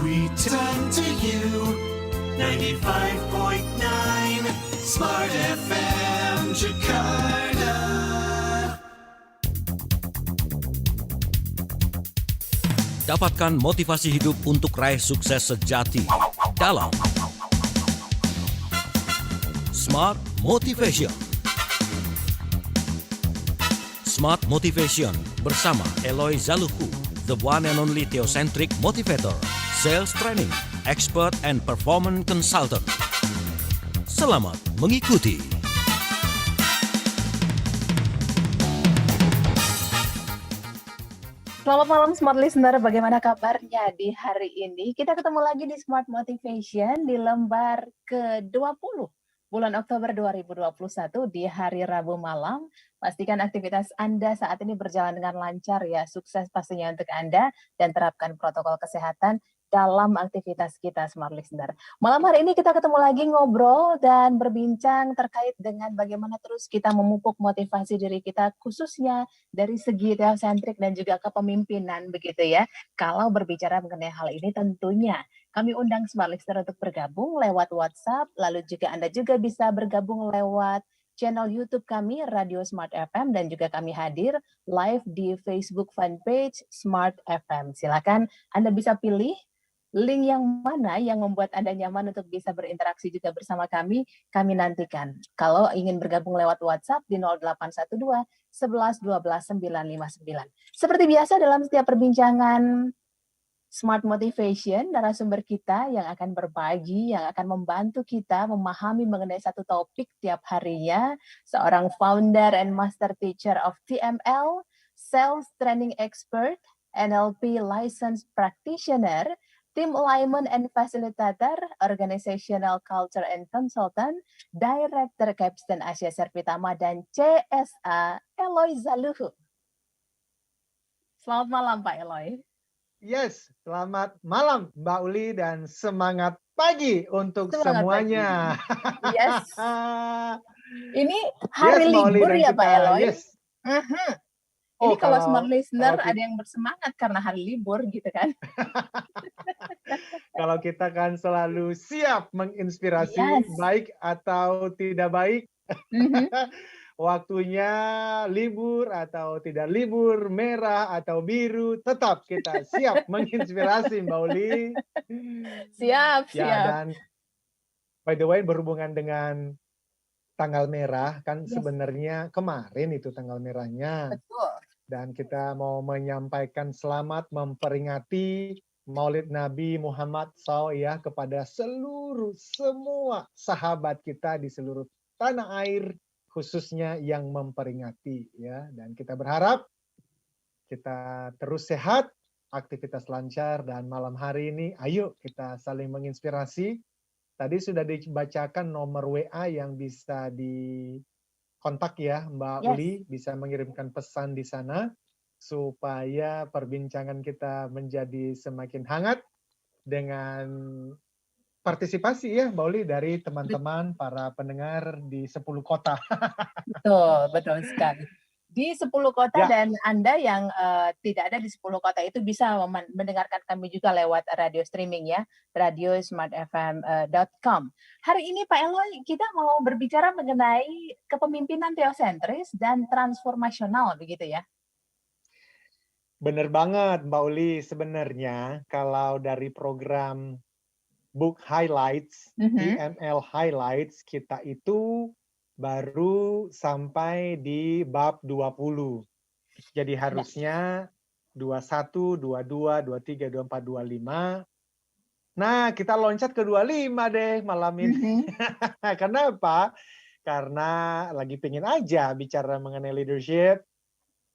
We turn to you, 95.9 Smart FM Jakarta. Dapatkan motivasi hidup untuk raih sukses sejati dalam Smart Motivation. Smart Motivation bersama Eloy Zaluku, the one and only theocentric motivator, sales training, expert and performance consultant. Selamat mengikuti. Selamat malam Smart Listener, bagaimana kabarnya di hari ini? Kita ketemu lagi di Smart Motivation di lembar ke-20 bulan Oktober 2021 di hari Rabu malam. Pastikan aktivitas Anda saat ini berjalan dengan lancar ya, sukses pastinya untuk Anda dan terapkan protokol kesehatan dalam aktivitas kita Smart Listener. Malam hari ini kita ketemu lagi ngobrol dan berbincang terkait dengan bagaimana terus kita memupuk motivasi diri kita khususnya dari segi teosentrik dan juga kepemimpinan begitu ya. Kalau berbicara mengenai hal ini tentunya kami undang Smart Listener untuk bergabung lewat WhatsApp, lalu juga Anda juga bisa bergabung lewat channel YouTube kami Radio Smart FM dan juga kami hadir live di Facebook fanpage Smart FM. Silakan Anda bisa pilih link yang mana yang membuat Anda nyaman untuk bisa berinteraksi juga bersama kami nantikan. Kalau ingin bergabung lewat WhatsApp di 0812 11 12 959. Seperti biasa dalam setiap perbincangan Smart Motivation, narasumber kita yang akan berbagi, yang akan membantu kita memahami mengenai satu topik tiap harinya, seorang founder and master teacher of TML, sales training expert, NLP licensed practitioner, Team Alignment and Facilitator, Organizational Culture and Consultant, Director Capstan Asia Servitama, dan CSA Eloy Zaluhu. Selamat malam Pak Eloy. Yes, selamat malam Mbak Uli dan semangat pagi untuk semuanya. Pagi. Yes. Ini hari libur ya Pak Eloy? Yes. Ini kalau Smart Listener ada yang bersemangat karena hari libur gitu kan. Kalau kita kan selalu siap menginspirasi, baik atau tidak baik. Waktunya libur atau tidak libur, merah atau biru, tetap kita siap menginspirasi Mbak Uli. Siap. Dan by the way berhubungan dengan tanggal merah kan sebenarnya kemarin itu tanggal merahnya. Betul. Dan kita mau menyampaikan selamat memperingati Maulid Nabi Muhammad SAW ya kepada semua sahabat kita di seluruh tanah air khususnya yang memperingati ya. Dan kita berharap kita terus sehat, aktivitas lancar dan malam hari ini ayo kita saling menginspirasi. Tadi sudah dibacakan nomor WA yang bisa dikontak ya Mbak Uli, bisa mengirimkan pesan di sana supaya perbincangan kita menjadi semakin hangat dengan partisipasi ya Mbak Uli dari teman-teman para pendengar di 10 kota. Betul sekali. Di 10 kota dan Anda yang tidak ada di 10 kota itu bisa mendengarkan kami juga lewat radio streaming ya, radiosmartfm.com. Hari ini Pak Eloy, kita mau berbicara mengenai kepemimpinan teosentris dan transformasional begitu ya? Bener banget Mbak Uli, sebenarnya kalau dari program Book Highlights, TML Highlights, kita itu baru sampai di bab 20. Jadi harusnya 21, 22, 23, 24, 25. Nah, kita loncat ke 25 deh malam ini. Kenapa? Karena lagi pengen aja bicara mengenai leadership.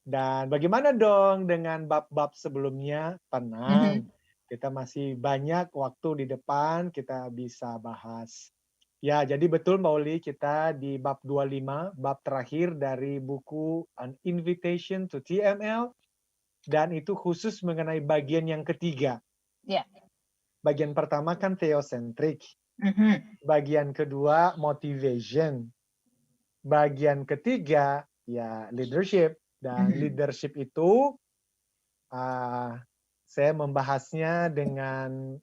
Dan bagaimana dong dengan bab-bab sebelumnya? Tenang, kita masih banyak waktu di depan, kita bisa bahas. Ya, jadi betul Mbak Uli, kita di bab 25, bab terakhir dari buku An Invitation to TML, dan itu khusus mengenai bagian yang ketiga. Bagian pertama kan theocentric, bagian kedua motivation, bagian ketiga ya leadership, dan leadership itu saya membahasnya dengan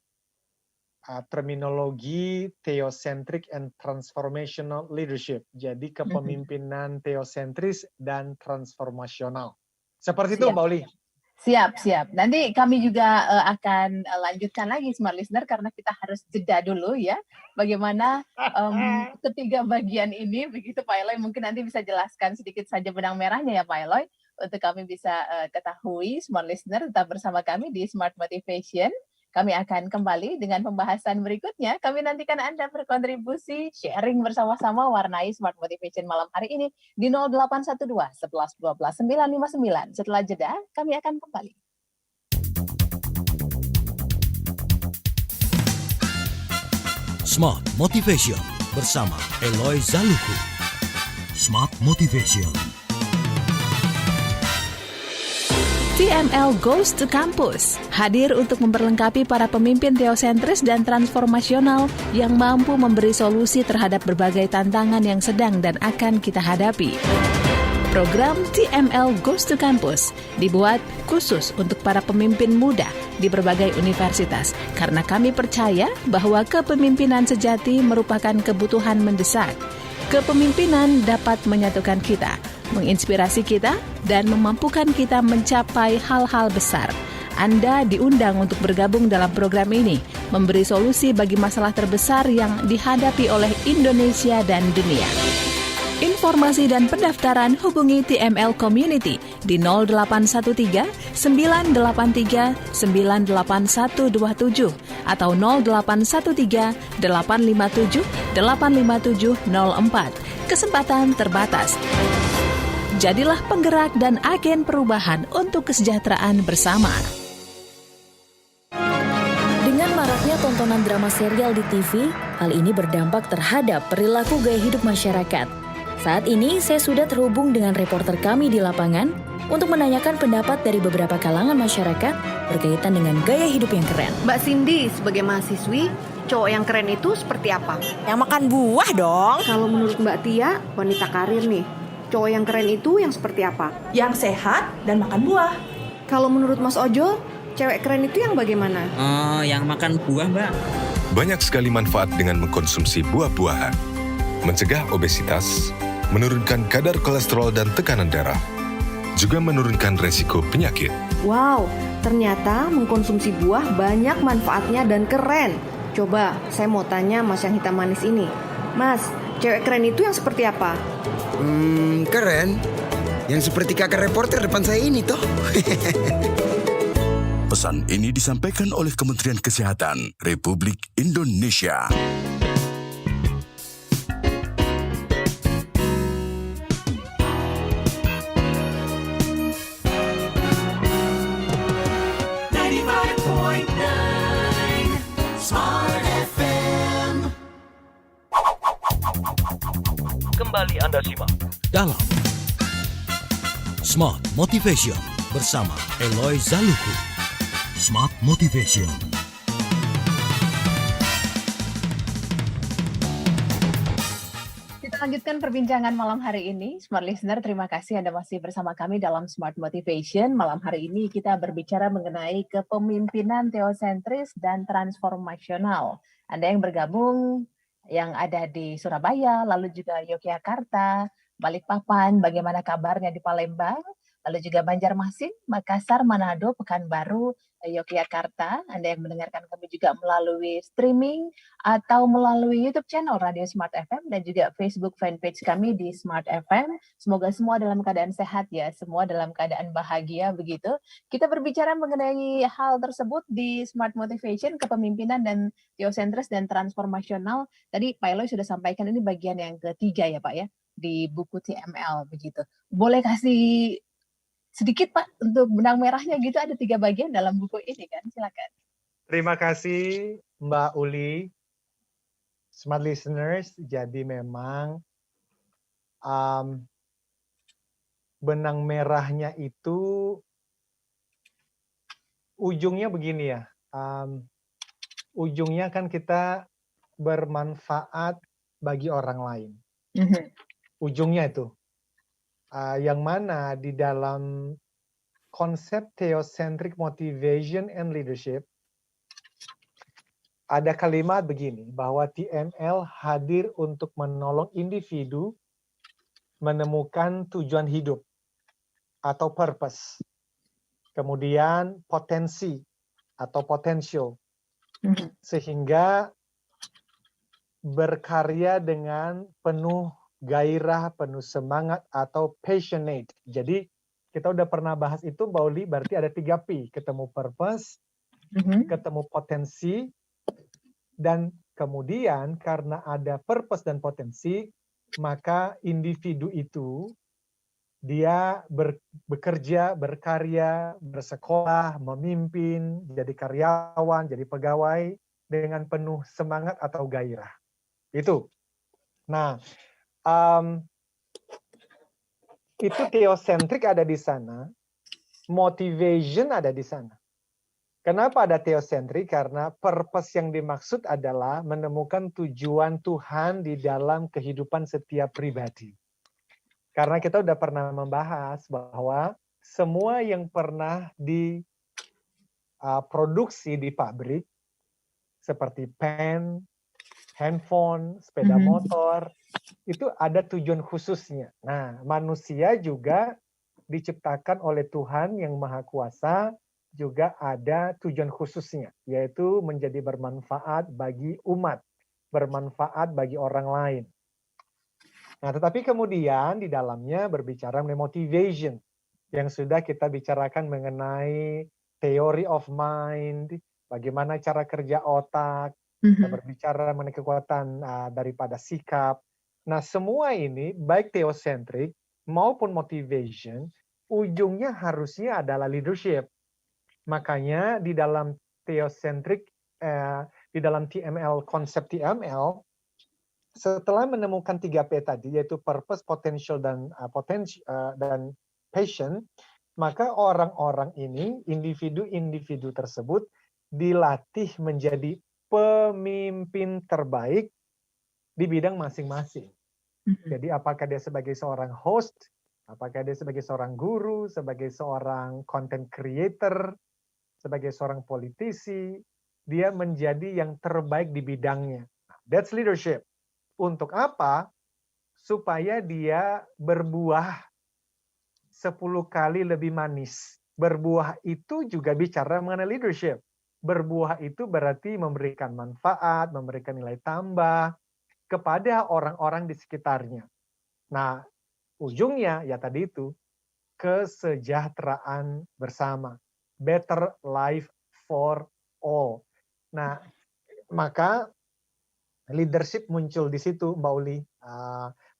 terminologi theocentric and transformational leadership. Jadi kepemimpinan theosentris dan transformasional. Seperti itu, Mbak Uli. Siap. Nanti kami juga akan lanjutkan lagi Smart Listener karena kita harus jeda dulu ya. Bagaimana ketiga bagian ini, begitu Pak Eloy mungkin nanti bisa jelaskan sedikit saja benang merahnya ya Pak Eloy. Untuk kami bisa ketahui Smart Listener tetap bersama kami di Smart Motivation. Kami akan kembali dengan pembahasan berikutnya. Kami nantikan Anda berkontribusi, sharing bersama-sama warnai Smart Motivation malam hari ini di 0812 11 12 959. Setelah jeda, kami akan kembali. Smart Motivation bersama Eloy Zaluku. Smart Motivation. TML Goes to Campus, hadir untuk memperlengkapi para pemimpin teosentris dan transformasional yang mampu memberi solusi terhadap berbagai tantangan yang sedang dan akan kita hadapi. Program TML Goes to Campus dibuat khusus untuk para pemimpin muda di berbagai universitas karena kami percaya bahwa kepemimpinan sejati merupakan kebutuhan mendesak. Kepemimpinan dapat menyatukan kita, menginspirasi kita, dan memampukan kita mencapai hal-hal besar. Anda diundang untuk bergabung dalam program ini, memberi solusi bagi masalah terbesar yang dihadapi oleh Indonesia dan dunia. Informasi dan pendaftaran hubungi TML Community di 0813 983 98127 atau 0813 857 85704. Kesempatan terbatas. Jadilah penggerak dan agen perubahan untuk kesejahteraan bersama. Dengan maraknya tontonan drama serial di TV, hal ini berdampak terhadap perilaku gaya hidup masyarakat. Saat ini, saya sudah terhubung dengan reporter kami di lapangan untuk menanyakan pendapat dari beberapa kalangan masyarakat berkaitan dengan gaya hidup yang keren. Mbak Cindy, sebagai mahasiswi, cowok yang keren itu seperti apa? Yang makan buah dong. Kalau menurut Mbak Tia, wanita karir nih, cowok yang keren itu yang seperti apa? Yang sehat dan makan buah. Kalau menurut Mas Ojo, cewek keren itu yang bagaimana? Oh, yang makan buah, Mbak. Banyak sekali manfaat dengan mengkonsumsi buah-buahan. Mencegah obesitas, menurunkan kadar kolesterol dan tekanan darah, juga menurunkan resiko penyakit. Wow, ternyata mengkonsumsi buah banyak manfaatnya dan keren. Coba, saya mau tanya Mas yang hitam manis ini. Mas, cewek keren itu yang seperti apa? Keren. Yang seperti kakak reporter depan saya ini toh. Pesan ini disampaikan oleh Kementerian Kesehatan Republik Indonesia. Kembali Anda simak dalam Smart Motivation bersama Eloy Zaluku. Smart Motivation. Kita lanjutkan perbincangan malam hari ini. Smart Listener, terima kasih Anda masih bersama kami dalam Smart Motivation. Malam hari ini kita berbicara mengenai kepemimpinan teosentris dan transformasional. Anda yang bergabung yang ada di Surabaya, lalu juga Yogyakarta, Balikpapan, bagaimana kabarnya di Palembang, lalu juga Banjarmasin, Makassar, Manado, Pekanbaru, Yogyakarta. Anda yang mendengarkan kami juga melalui streaming atau melalui YouTube channel Radio Smart FM dan juga Facebook fanpage kami di Smart FM. Semoga semua dalam keadaan sehat ya, semua dalam keadaan bahagia begitu. Kita berbicara mengenai hal tersebut di Smart Motivation, kepemimpinan dan teosentris dan transformasional. Tadi Pak Eloy sudah sampaikan ini bagian yang ketiga ya Pak ya, di buku TML begitu. Boleh kasih sedikit Pak untuk benang merahnya gitu, ada 3 bagian dalam buku ini kan, silakan. Terima kasih Mbak Uli. Smart Listeners, jadi memang benang merahnya itu ujungnya begini ya. Ujungnya kan kita bermanfaat bagi orang lain. Ujungnya itu. Yang mana di dalam konsep theocentric motivation and leadership, ada kalimat begini, bahwa TML hadir untuk menolong individu menemukan tujuan hidup atau purpose. Kemudian potensi atau potential. Sehingga berkarya dengan penuh gairah, penuh semangat atau passionate. Jadi kita udah pernah bahas itu, Mbak Uli, berarti ada 3P. Ketemu purpose, ketemu potensi, dan kemudian karena ada purpose dan potensi, maka individu itu dia bekerja, berkarya, bersekolah, memimpin, jadi karyawan, jadi pegawai dengan penuh semangat atau gairah. Itu. Nah, itu theocentric ada di sana, motivation ada di sana. Kenapa ada theocentric? Karena purpose yang dimaksud adalah menemukan tujuan Tuhan di dalam kehidupan setiap pribadi. Karena kita udah pernah membahas bahwa semua yang pernah diproduksi di pabrik, seperti pen, handphone, sepeda motor, itu ada tujuan khususnya. Nah, manusia juga diciptakan oleh Tuhan yang Maha Kuasa, juga ada tujuan khususnya, yaitu menjadi bermanfaat bagi umat, bermanfaat bagi orang lain. Nah, tetapi kemudian di dalamnya berbicara mengenai motivation, yang sudah kita bicarakan mengenai theory of mind, bagaimana cara kerja otak, kita berbicara mengenai kekuatan daripada sikap. Nah, semua ini, baik theocentric maupun motivation, ujungnya harusnya adalah leadership. Makanya di dalam theocentric, di dalam TML, konsep TML, setelah menemukan 3P tadi, yaitu purpose, potential, dan passion, maka orang-orang ini, individu-individu tersebut, dilatih menjadi pemimpin terbaik di bidang masing-masing. Jadi apakah dia sebagai seorang host, apakah dia sebagai seorang guru, sebagai seorang content creator, sebagai seorang politisi, dia menjadi yang terbaik di bidangnya. That's leadership. Untuk apa? Supaya dia berbuah 10 kali lebih manis. Berbuah itu juga bicara mengenai leadership. Berbuah itu berarti memberikan manfaat, memberikan nilai tambah kepada orang-orang di sekitarnya. Nah, ujungnya ya tadi itu, kesejahteraan bersama. Better life for all. Nah, maka leadership muncul di situ, Mbak Uli.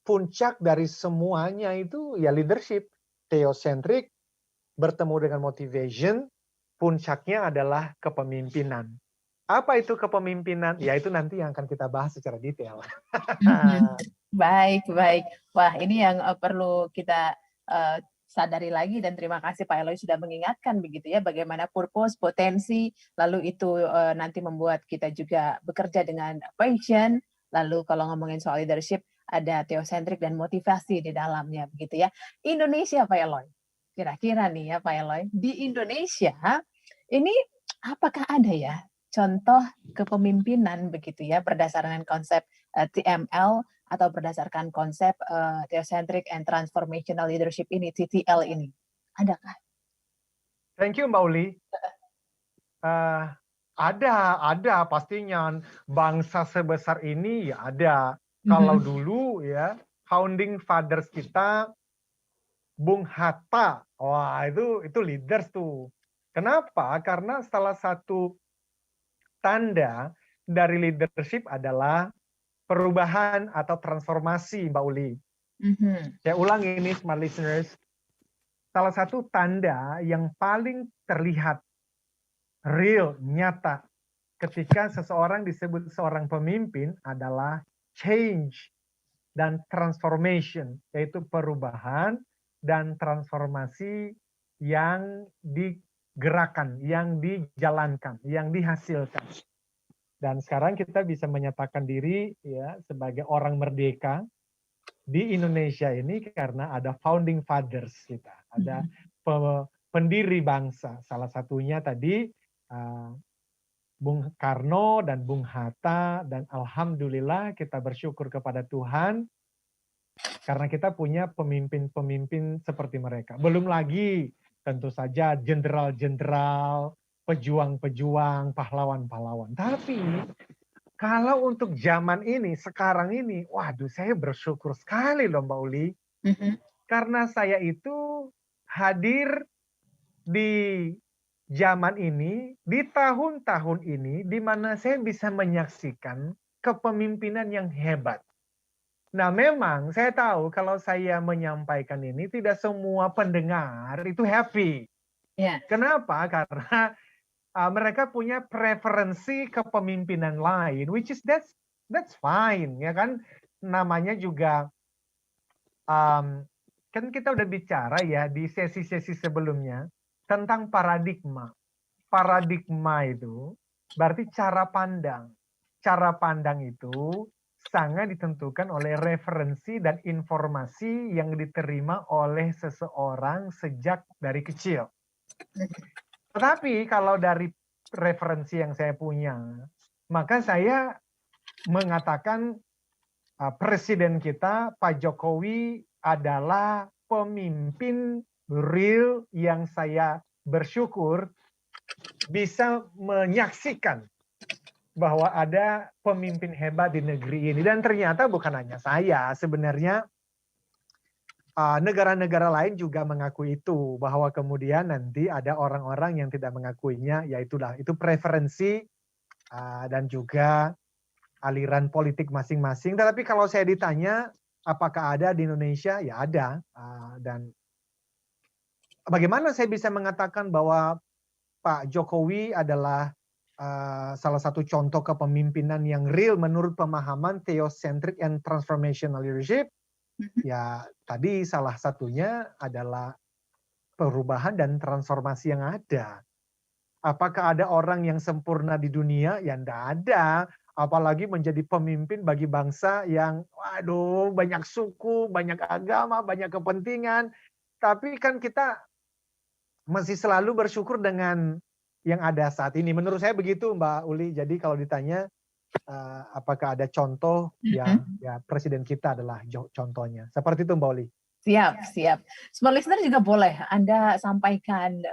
Puncak dari semuanya itu ya leadership. Theocentric bertemu dengan motivation, puncaknya adalah kepemimpinan. Apa itu kepemimpinan? Ya itu nanti yang akan kita bahas secara detail. Baik, baik. Wah, ini yang perlu kita sadari lagi, dan terima kasih Pak Eloy sudah mengingatkan begitu ya, bagaimana purpose, potensi, lalu itu nanti membuat kita juga bekerja dengan passion. Lalu kalau ngomongin soal leadership, ada theocentric dan motivasi di dalamnya begitu ya. Indonesia, Pak Eloy, kira-kira nih ya Pak Eloy, di Indonesia ini apakah ada ya contoh kepemimpinan begitu ya berdasarkan konsep TML atau berdasarkan konsep theocentric and transformational leadership ini, TTL ini? Adakah? Thank you, Mbak Uli. Ada pastinya. Bangsa sebesar ini ya ada. Kalau dulu ya, founding fathers kita, Bung Hatta, wah itu leaders tuh. Kenapa? Karena salah satu tanda dari leadership adalah perubahan atau transformasi, Mbak Uli. Saya ulang ini, smart listeners. Salah satu tanda yang paling terlihat, real, nyata, ketika seseorang disebut seorang pemimpin adalah change dan transformation, yaitu perubahan dan transformasi yang digerakkan, yang dijalankan, yang dihasilkan. Dan sekarang kita bisa menyatakan diri ya sebagai orang merdeka di Indonesia ini karena ada founding fathers kita, ada pendiri bangsa. Salah satunya tadi Bung Karno dan Bung Hatta, dan alhamdulillah kita bersyukur kepada Tuhan karena kita punya pemimpin-pemimpin seperti mereka. Belum lagi tentu saja jenderal-jenderal, pejuang-pejuang, pahlawan-pahlawan. Tapi kalau untuk zaman ini, sekarang ini, waduh saya bersyukur sekali loh Mbak Uli. Karena saya itu hadir di zaman ini, di tahun-tahun ini, di mana saya bisa menyaksikan kepemimpinan yang hebat. Nah memang saya tahu kalau saya menyampaikan ini, tidak semua pendengar itu happy. Kenapa? Karena mereka punya preferensi kepemimpinan lain, which is that's fine, ya kan? Namanya juga, kan kita udah bicara ya di sesi-sesi sebelumnya, tentang paradigma. Paradigma itu berarti cara pandang. Cara pandang itu sangat ditentukan oleh referensi dan informasi yang diterima oleh seseorang sejak dari kecil. Tetapi kalau dari referensi yang saya punya, maka saya mengatakan presiden kita, Pak Jokowi, adalah pemimpin real yang saya bersyukur bisa menyaksikan bahwa ada pemimpin hebat di negeri ini. Dan ternyata bukan hanya saya, sebenarnya negara-negara lain juga mengakui itu, bahwa kemudian nanti ada orang-orang yang tidak mengakuinya, itu preferensi dan juga aliran politik masing-masing. Tetapi kalau saya ditanya apakah ada di Indonesia, ya ada. Dan bagaimana saya bisa mengatakan bahwa Pak Jokowi adalah salah satu contoh kepemimpinan yang real menurut pemahaman theocentric and transformational leadership? Ya tadi salah satunya adalah perubahan dan transformasi yang ada. Apakah ada orang yang sempurna di dunia? Ya enggak ada. Apalagi menjadi pemimpin bagi bangsa yang, waduh, banyak suku, banyak agama, banyak kepentingan. Tapi kan kita masih selalu bersyukur dengan yang ada saat ini. Menurut saya begitu Mbak Uli. Jadi kalau ditanya apakah ada contoh, ya presiden kita adalah contohnya. Seperti itu Mbak Uli. Siap. Smart listener juga boleh Anda sampaikan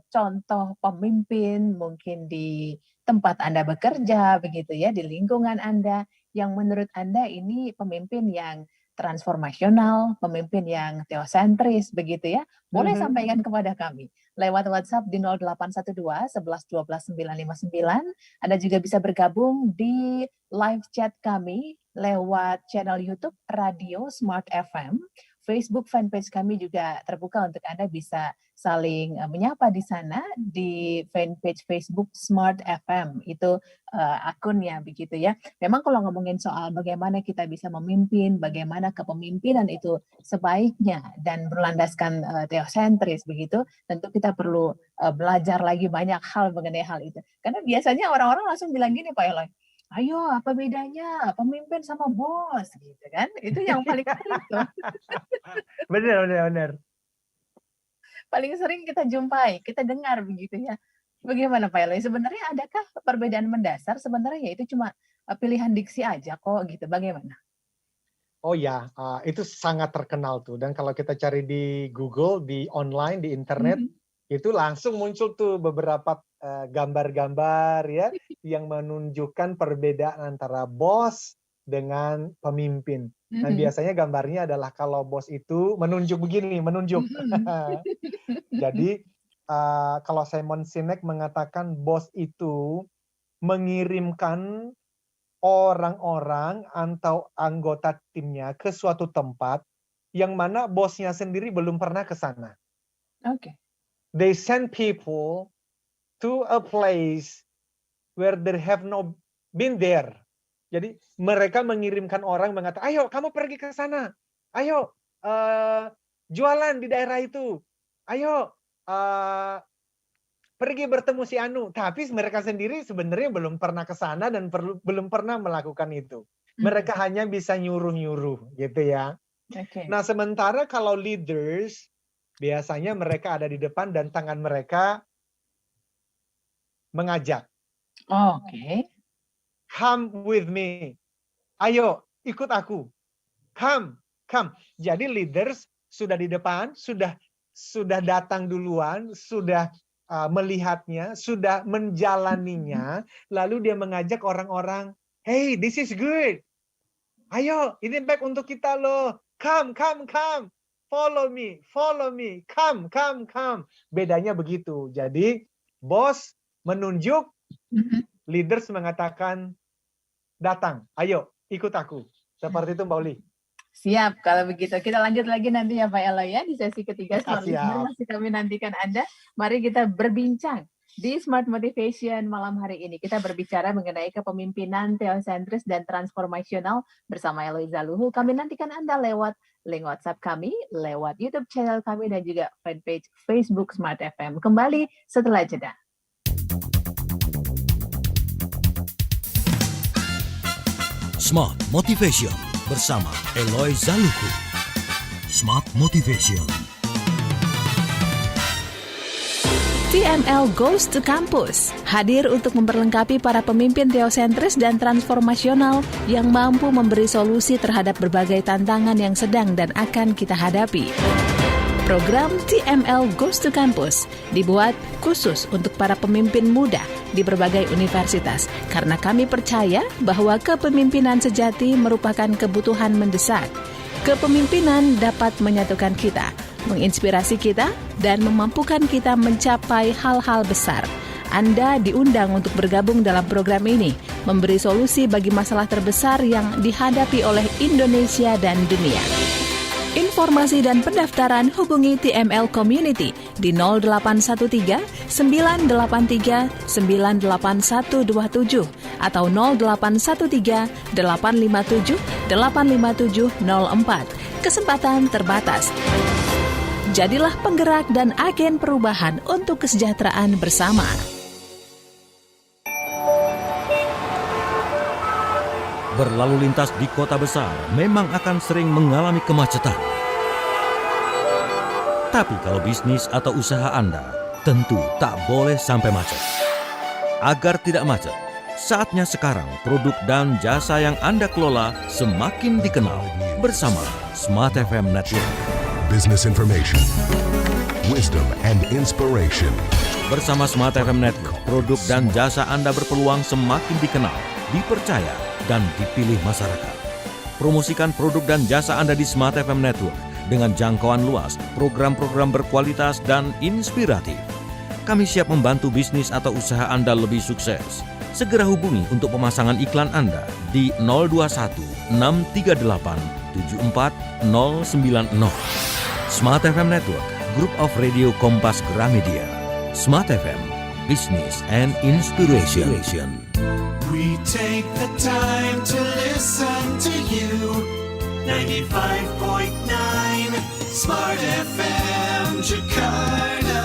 contoh pemimpin mungkin di tempat Anda bekerja, begitu ya, di lingkungan Anda, yang menurut Anda ini pemimpin yang transformasional, pemimpin yang teosentris, begitu ya. Boleh sampaikan kepada kami lewat WhatsApp di 0812 11 12 959. Anda juga bisa bergabung di live chat kami lewat channel YouTube Radio Smart FM. Facebook fanpage kami juga terbuka untuk Anda bisa saling menyapa di sana di fanpage Facebook Smart FM. Itu akunnya begitu ya. Memang kalau ngomongin soal bagaimana kita bisa memimpin, bagaimana kepemimpinan itu sebaiknya dan berlandaskan teosentris begitu, tentu kita perlu belajar lagi banyak hal mengenai hal itu. Karena biasanya orang-orang langsung bilang gini Pak Eloy, ayo apa bedanya pemimpin sama bos gitu kan? Itu yang paling sering tuh. Benar. Paling sering kita jumpai, kita dengar begitu ya. Bagaimana Pak Eloy? Sebenarnya adakah perbedaan mendasar? Sebenarnya ya itu cuma pilihan diksi aja kok gitu. Bagaimana? Oh ya, itu sangat terkenal tuh. Dan kalau kita cari di Google, di online, di internet, itu langsung muncul tuh beberapa gambar-gambar ya yang menunjukkan perbedaan antara bos dengan pemimpin. Dan biasanya gambarnya adalah kalau bos itu menunjuk begini, menunjuk. Jadi kalau Simon Sinek mengatakan bos itu mengirimkan orang-orang atau anggota timnya ke suatu tempat yang mana bosnya sendiri belum pernah ke sana. Oke. They send people to a place where they have not been there. Jadi mereka mengirimkan orang mengatakan, ayo kamu pergi ke sana, ayo jualan di daerah itu, ayo pergi bertemu si Anu. Tapi mereka sendiri sebenarnya belum pernah ke sana dan belum pernah melakukan itu. Mereka hanya bisa nyuruh-nyuruh gitu ya. Okay. Nah sementara kalau leaders, biasanya mereka ada di depan dan tangan mereka mengajak. Oke. Come with me. Ayo, ikut aku. Come. Jadi leaders sudah di depan, sudah datang duluan, sudah melihatnya, sudah menjalaninya, lalu dia mengajak orang-orang, hey, this is good. Ayo, ini baik untuk kita loh. Come. Follow me. Come. Bedanya begitu. Jadi, bos menunjuk, leaders mengatakan, datang. Ayo, ikut aku. Seperti itu, Mbak Uli. Siap, kalau begitu. Kita lanjut lagi nanti ya Pak Eloy ya, di sesi ketiga. Smart Siap. Listener masih kami nantikan Anda. Mari kita berbincang di Smart Motivation malam hari ini. Kita berbicara mengenai kepemimpinan teosentris dan transformasional bersama Eloy Zaluhu. Kami nantikan Anda lewat link WhatsApp kami, lewat YouTube channel kami, dan juga fanpage Facebook Smart FM. Kembali setelah jeda. Smart Motivation bersama Eloy Zaluhu. Smart Motivation. TML Goes to Campus, hadir untuk memperlengkapi para pemimpin teosentris dan transformasional yang mampu memberi solusi terhadap berbagai tantangan yang sedang dan akan kita hadapi. Program TML Goes to Campus dibuat khusus untuk para pemimpin muda di berbagai universitas karena kami percaya bahwa kepemimpinan sejati merupakan kebutuhan mendesak. Kepemimpinan dapat menyatukan kita, menginspirasi kita, dan memampukan kita mencapai hal-hal besar. Anda diundang untuk bergabung dalam program ini, memberi solusi bagi masalah terbesar yang dihadapi oleh Indonesia dan dunia. Informasi dan pendaftaran hubungi TML Community di 0813 983 98127 atau 0813 857 85704. Kesempatan terbatas. Jadilah penggerak dan agen perubahan untuk kesejahteraan bersama. Berlalu lintas di kota besar memang akan sering mengalami kemacetan. Tapi kalau bisnis atau usaha Anda tentu tak boleh sampai macet. Agar tidak macet, saatnya sekarang produk dan jasa yang Anda kelola semakin dikenal bersama Smart FM Network. Business information, wisdom and inspiration. Bersama Smart FM Network, produk dan jasa Anda berpeluang semakin dikenal, dipercaya, dan dipilih masyarakat. Promosikan produk dan jasa Anda di Smart FM Network dengan jangkauan luas, program-program berkualitas dan inspiratif. Kami siap membantu bisnis atau usaha Anda lebih sukses. Segera hubungi untuk pemasangan iklan Anda di 021 638 74090. Smart FM Network, Group of Radio Kompas Gramedia. Smart FM, Business and Inspiration. We take the time to listen to you. 95.9 Smart FM Jakarta.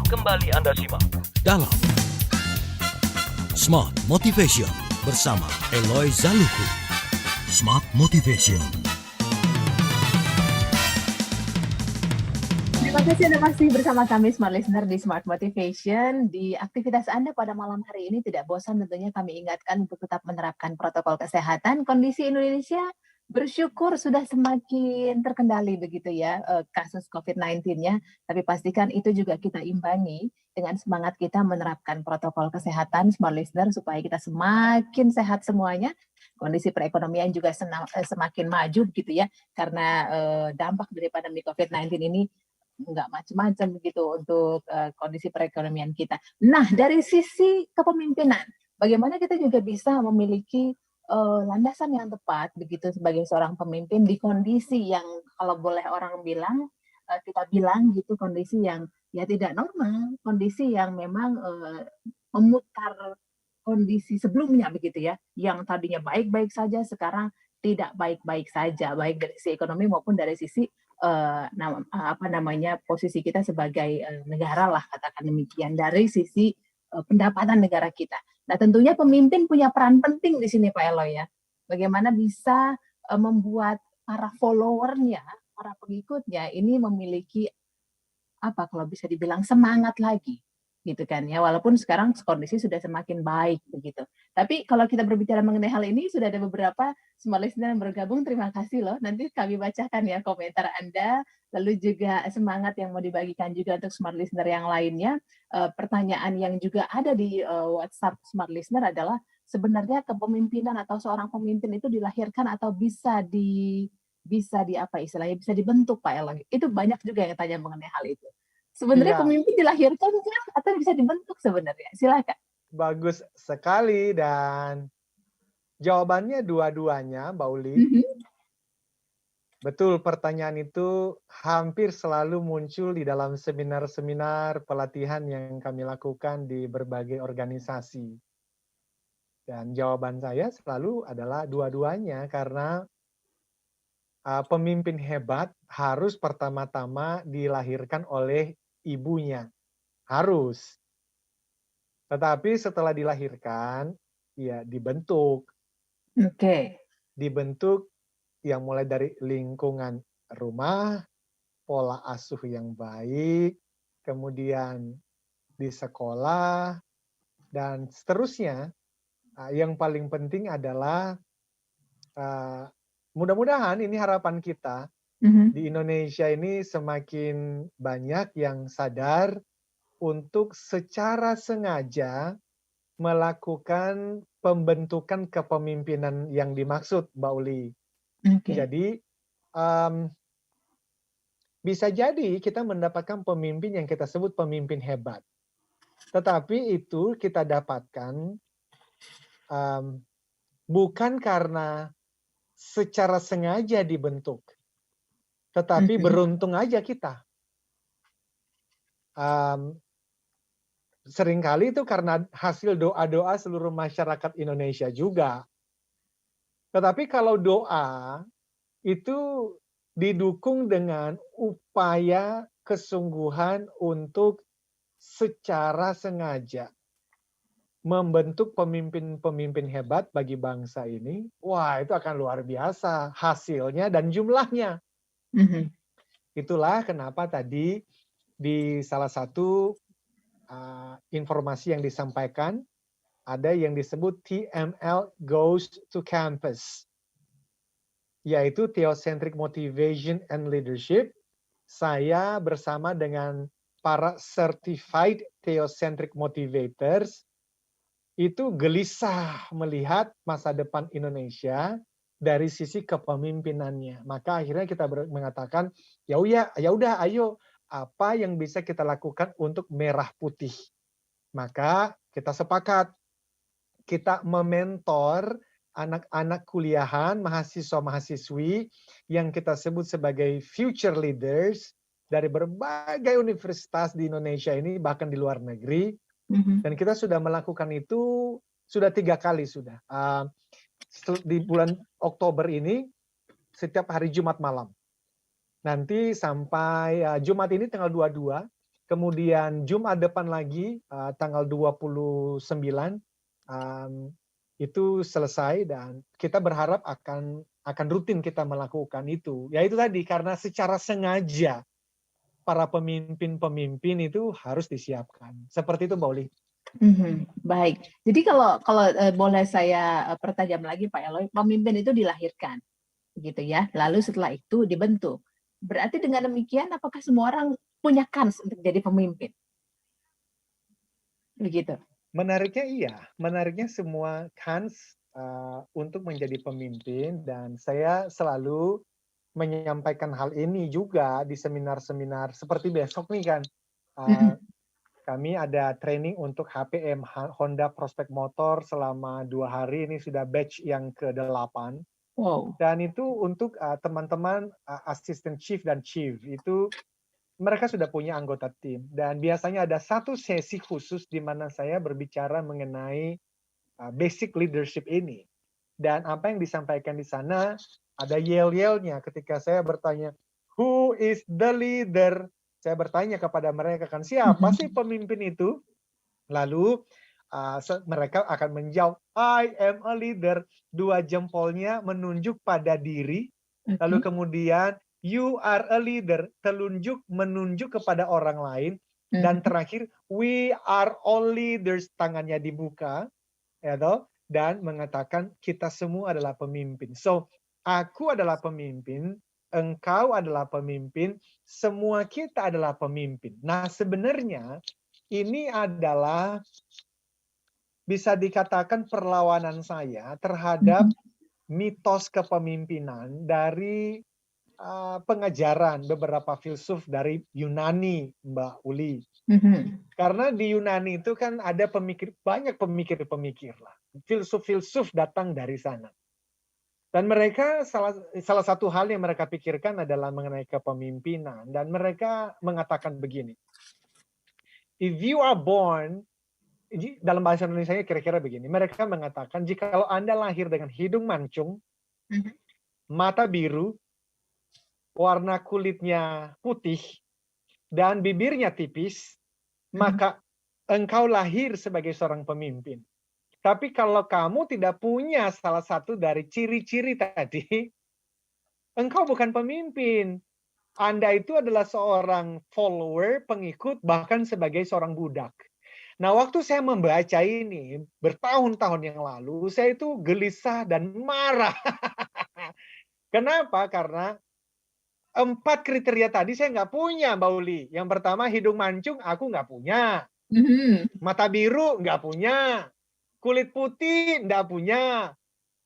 Kembali Anda simak dalam Smart Motivation bersama Eloy Zaluhu. Smart Motivation. Terima kasih Anda masih bersama kami Smart Listener di Smart Motivation. Di aktivitas Anda pada malam hari ini tidak bosan tentunya kami ingatkan untuk tetap menerapkan protokol kesehatan. Kondisi Indonesia bersyukur sudah semakin terkendali begitu ya kasus COVID-19-nya. Tapi pastikan itu juga kita imbangi dengan semangat kita menerapkan protokol kesehatan Smart Listener supaya kita semakin sehat semuanya. Kondisi perekonomian juga semakin maju gitu ya. Karena dampak dari pandemi COVID-19 ini nggak macam-macam begitu untuk kondisi perekonomian kita. Nah, dari sisi kepemimpinan, bagaimana kita juga bisa memiliki landasan yang tepat begitu sebagai seorang pemimpin di kondisi yang kalau boleh orang bilang, kita bilang gitu kondisi yang ya tidak normal, kondisi yang memang memutar kondisi sebelumnya begitu ya, yang tadinya baik-baik saja sekarang tidak baik-baik saja, baik dari sisi ekonomi maupun dari sisi posisi kita sebagai negara lah katakan demikian, dari sisi pendapatan negara kita. Nah tentunya pemimpin punya peran penting di sini Pak Eloy ya. Bagaimana bisa membuat para followernya, para pengikutnya ini memiliki apa kalau bisa dibilang semangat lagi gitu kan ya, walaupun sekarang kondisi sudah semakin baik begitu. Tapi kalau kita berbicara mengenai hal ini, sudah ada beberapa smart listener yang bergabung, terima kasih loh. Nanti kami bacakan ya komentar Anda, lalu juga semangat yang mau dibagikan juga untuk smart listener yang lainnya. Pertanyaan yang juga ada di WhatsApp smart listener adalah, sebenarnya kepemimpinan atau seorang pemimpin itu dilahirkan atau bisa apa istilahnya, bisa dibentuk Pak Eloy? Itu banyak juga yang tanya mengenai hal itu. Sebenarnya Iya, pemimpin dilahirkan kan atau bisa dibentuk sebenarnya? Silakan. bagus sekali dan jawabannya dua-duanya, Mbak Uli. Betul, pertanyaan itu hampir selalu muncul di dalam seminar-seminar pelatihan yang kami lakukan di berbagai organisasi. Dan jawaban saya selalu adalah dua-duanya, karena pemimpin hebat harus pertama-tama dilahirkan oleh ibunya. Harus. Tetapi setelah dilahirkan, ya dibentuk. Oke. Dibentuk yang mulai dari lingkungan rumah, pola asuh yang baik, kemudian di sekolah, dan seterusnya. Yang paling penting adalah mudah-mudahan ini harapan kita, di Indonesia ini semakin banyak yang sadar untuk secara sengaja melakukan pembentukan kepemimpinan yang dimaksud, Mbak Uli. Jadi bisa jadi kita mendapatkan pemimpin yang kita sebut pemimpin hebat. Tetapi itu kita dapatkan bukan karena secara sengaja dibentuk, tetapi beruntung aja kita. Seringkali itu karena hasil doa-doa seluruh masyarakat Indonesia juga. Tetapi kalau doa itu didukung dengan upaya kesungguhan untuk secara sengaja membentuk pemimpin-pemimpin hebat bagi bangsa ini, wah itu akan luar biasa hasilnya dan jumlahnya. Itulah kenapa tadi di salah satu informasi yang disampaikan, ada yang disebut TML Goes to Campus, yaitu Theocentric Motivation and Leadership. Saya bersama dengan para Certified Theocentric Motivators itu gelisah melihat masa depan Indonesia dari sisi kepemimpinannya. Maka akhirnya kita mengatakan, ya udah, ayo apa yang bisa kita lakukan untuk merah putih. Maka kita sepakat, kita mementor anak-anak kuliahan, mahasiswa-mahasiswi yang kita sebut sebagai future leaders dari berbagai universitas di Indonesia ini, bahkan di luar negeri. Dan kita sudah melakukan itu sudah 3 kali sudah. Di bulan Oktober ini, setiap hari Jumat malam. Nanti sampai Jumat ini tanggal 22, kemudian Jumat depan lagi tanggal 29, itu selesai, dan kita berharap akan rutin kita melakukan itu. Ya itu tadi, karena secara sengaja para pemimpin-pemimpin itu harus disiapkan. Seperti itu, Mbak Uli. Baik. Jadi kalau boleh saya pertajam lagi, Pak Eloy, pemimpin itu dilahirkan, gitu ya. Lalu setelah itu dibentuk. Berarti dengan demikian, apakah semua orang punya kans untuk jadi pemimpin? Begitu. Menariknya iya, menariknya semua kans untuk menjadi pemimpin, dan saya selalu menyampaikan hal ini juga di seminar-seminar seperti besok nih kan. Kami ada training untuk HPM, Honda Prospect Motor, selama 2 hari, ini sudah batch yang ke-8. Wow. Dan itu untuk teman-teman assistant chief dan chief, itu mereka sudah punya anggota tim. Dan biasanya ada satu sesi khusus di mana saya berbicara mengenai basic leadership ini. Dan apa yang disampaikan di sana, ada yel-yelnya ketika saya bertanya, who is the leader? Saya bertanya kepada mereka, kan siapa sih pemimpin itu? Lalu mereka akan menjawab, I am a leader. 2 jempolnya menunjuk pada diri. Lalu kemudian, you are a leader. Menunjuk kepada orang lain. Dan terakhir, we are all leaders, tangannya dibuka, ya toh, dan mengatakan kita semua adalah pemimpin. So, aku adalah pemimpin, engkau adalah pemimpin, semua kita adalah pemimpin. Nah, sebenarnya ini adalah bisa dikatakan perlawanan saya terhadap mitos kepemimpinan dari pengajaran beberapa filsuf dari Yunani, Mbak Uli. Karena di Yunani itu kan ada banyak pemikir-pemikir lah. Filsuf-filsuf datang dari sana. Dan mereka salah satu hal yang mereka pikirkan adalah mengenai kepemimpinan. Dan mereka mengatakan begini. If you are born, dalam bahasa Indonesia kira-kira begini. Mereka mengatakan jikalau Anda lahir dengan hidung mancung, mata biru, warna kulitnya putih, dan bibirnya tipis, maka engkau lahir sebagai seorang pemimpin. Tapi kalau kamu tidak punya salah satu dari ciri-ciri tadi, engkau bukan pemimpin. Anda itu adalah seorang follower, pengikut, bahkan sebagai seorang budak. Nah, waktu saya membaca ini, bertahun-tahun yang lalu, saya itu gelisah dan marah. Kenapa? Karena 4 kriteria tadi saya nggak punya, Mbak Uli. Yang pertama, hidung mancung, aku nggak punya. Mata biru, nggak punya. Kulit putih, nggak punya.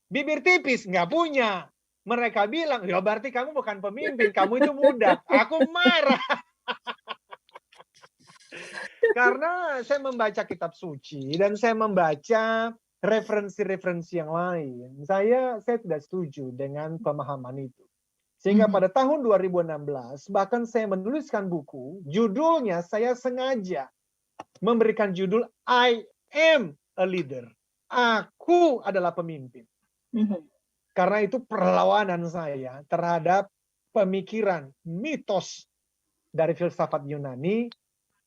Bibir tipis, nggak punya. Mereka bilang, ya berarti kamu bukan pemimpin, kamu itu budak. Aku marah. Karena saya membaca kitab suci, dan saya membaca referensi-referensi yang lain. Saya tidak setuju dengan pemahaman itu. Sehingga pada tahun 2016, bahkan saya menuliskan buku, judulnya saya sengaja memberikan judul I am a leader. Aku adalah pemimpin. Karena itu perlawanan saya terhadap pemikiran, mitos dari filsafat Yunani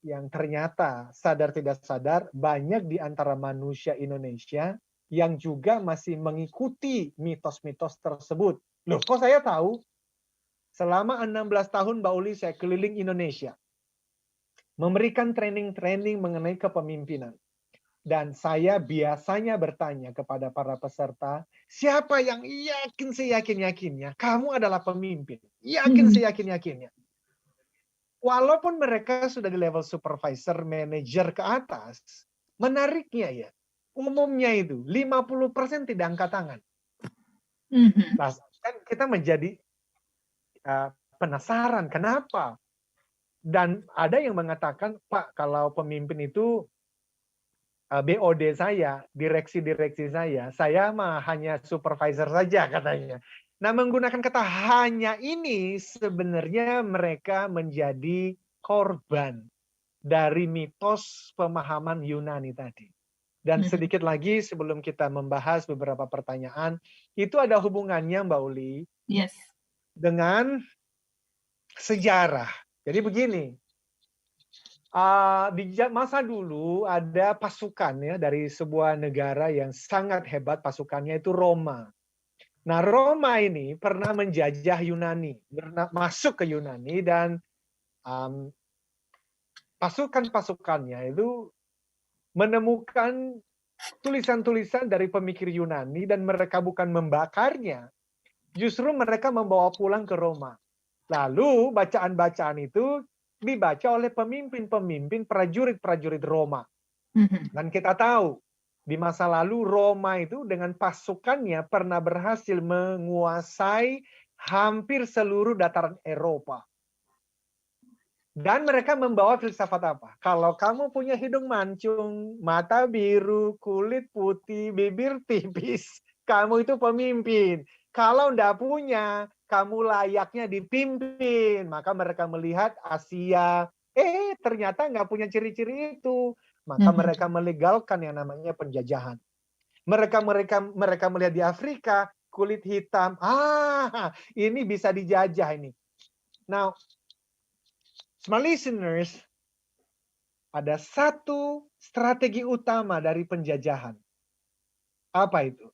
yang ternyata sadar tidak sadar banyak di antara manusia Indonesia yang juga masih mengikuti mitos-mitos tersebut. Loh, kok saya tahu? Selama 16 tahun, Mbak Uli, saya keliling Indonesia. Memberikan training-training mengenai kepemimpinan. Dan saya biasanya bertanya kepada para peserta, siapa yang yakin seyakin-yakinnya, kamu adalah pemimpin. Yakin seyakin-yakinnya. Walaupun mereka sudah di level supervisor, manager ke atas, menariknya ya, umumnya itu 50% tidak angkat tangan. Nah, kan kita menjadi penasaran kenapa, dan ada yang mengatakan, Pak, kalau pemimpin itu BOD saya, direksi saya mah hanya supervisor saja katanya. Nah, menggunakan kata hanya ini sebenarnya mereka menjadi korban dari mitos pemahaman Yunani tadi. Dan sedikit lagi sebelum kita membahas beberapa pertanyaan, itu ada hubungannya Mbak Uli. Yes. Dengan sejarah. Jadi begini, di masa dulu ada pasukan ya dari sebuah negara yang sangat hebat, pasukannya itu Roma. Nah, Roma ini pernah menjajah Yunani, masuk ke Yunani, dan pasukan-pasukannya itu menemukan tulisan-tulisan dari pemikir Yunani dan mereka bukan membakarnya. Justru mereka membawa pulang ke Roma. Lalu bacaan-bacaan itu dibaca oleh pemimpin-pemimpin prajurit-prajurit Roma. Dan kita tahu, di masa lalu Roma itu dengan pasukannya pernah berhasil menguasai hampir seluruh dataran Eropa. Dan mereka membawa filsafat apa? Kalau kamu punya hidung mancung, mata biru, kulit putih, bibir tipis, kamu itu pemimpin. Kalau enggak punya, kamu layaknya dipimpin. Maka mereka melihat Asia, ternyata nggak punya ciri-ciri itu. Maka mereka melegalkan yang namanya penjajahan. Mereka melihat di Afrika, kulit hitam, ini bisa dijajah ini. Now, smart listeners, ada satu strategi utama dari penjajahan. Apa itu?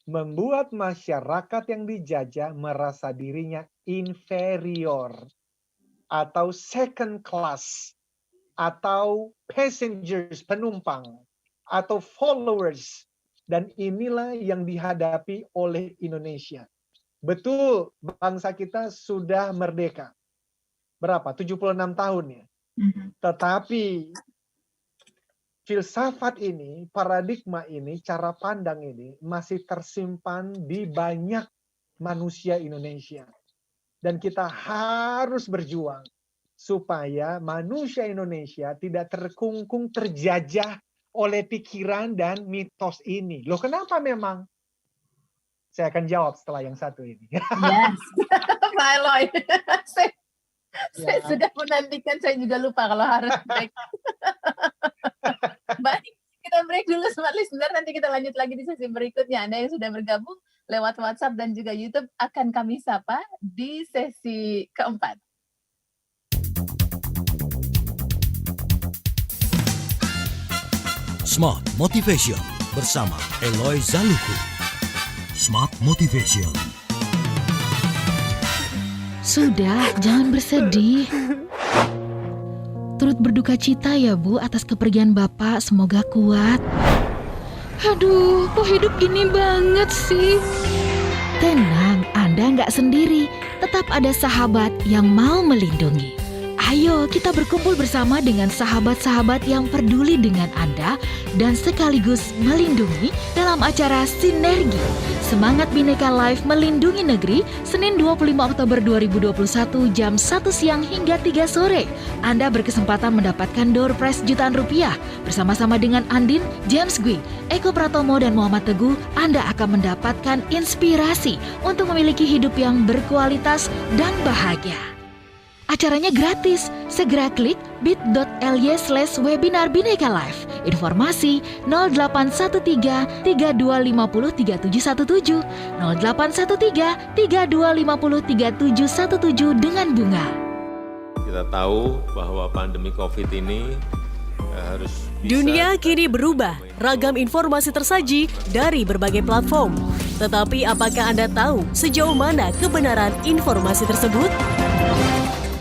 Membuat masyarakat yang dijajah merasa dirinya inferior atau second class atau passengers, penumpang, atau followers. Dan inilah yang dihadapi oleh Indonesia. Betul, bangsa kita sudah merdeka. Berapa? 76 tahun ya. Tetapi filsafat ini, paradigma ini, cara pandang ini masih tersimpan di banyak manusia Indonesia. Dan kita harus berjuang supaya manusia Indonesia tidak terkungkung, terjajah oleh pikiran dan mitos ini. Loh, kenapa memang? Saya akan jawab setelah yang satu ini. Yes, Pak Eloy. Saya sudah menantikan, saya juga lupa kalau harus break. Baik, kita break dulu Smart Listener, nanti kita lanjut lagi di sesi berikutnya. Anda yang sudah bergabung lewat WhatsApp dan juga YouTube akan kami sapa di sesi keempat. Smart Motivation bersama Eloy Zaluku. Smart Motivation. Sudah, jangan bersedih. Turut berduka cita ya Bu atas kepergian Bapak, semoga kuat. Aduh, kok hidup gini banget sih? Tenang, Anda nggak sendiri. Tetap ada sahabat yang mau melindungi. Ayo kita berkumpul bersama dengan sahabat-sahabat yang peduli dengan Anda dan sekaligus melindungi dalam acara Sinergi. Semangat Bhinneka Live Melindungi Negeri, Senin 25 Oktober 2021 jam 1 siang hingga 3 sore. Anda berkesempatan mendapatkan door prize jutaan rupiah. Bersama-sama dengan Andin, James Gui, Eko Pratomo, dan Muhammad Teguh, Anda akan mendapatkan inspirasi untuk memiliki hidup yang berkualitas dan bahagia. Acaranya gratis. Segera klik bit.ly/webinar Bhinneka Live. Informasi 0813 3250 3717, 0813 3250 3717 dengan bunga. Kita tahu bahwa pandemi COVID ini harus bisa. Dunia kini berubah, ragam informasi tersaji dari berbagai platform. Tetapi apakah Anda tahu sejauh mana kebenaran informasi tersebut?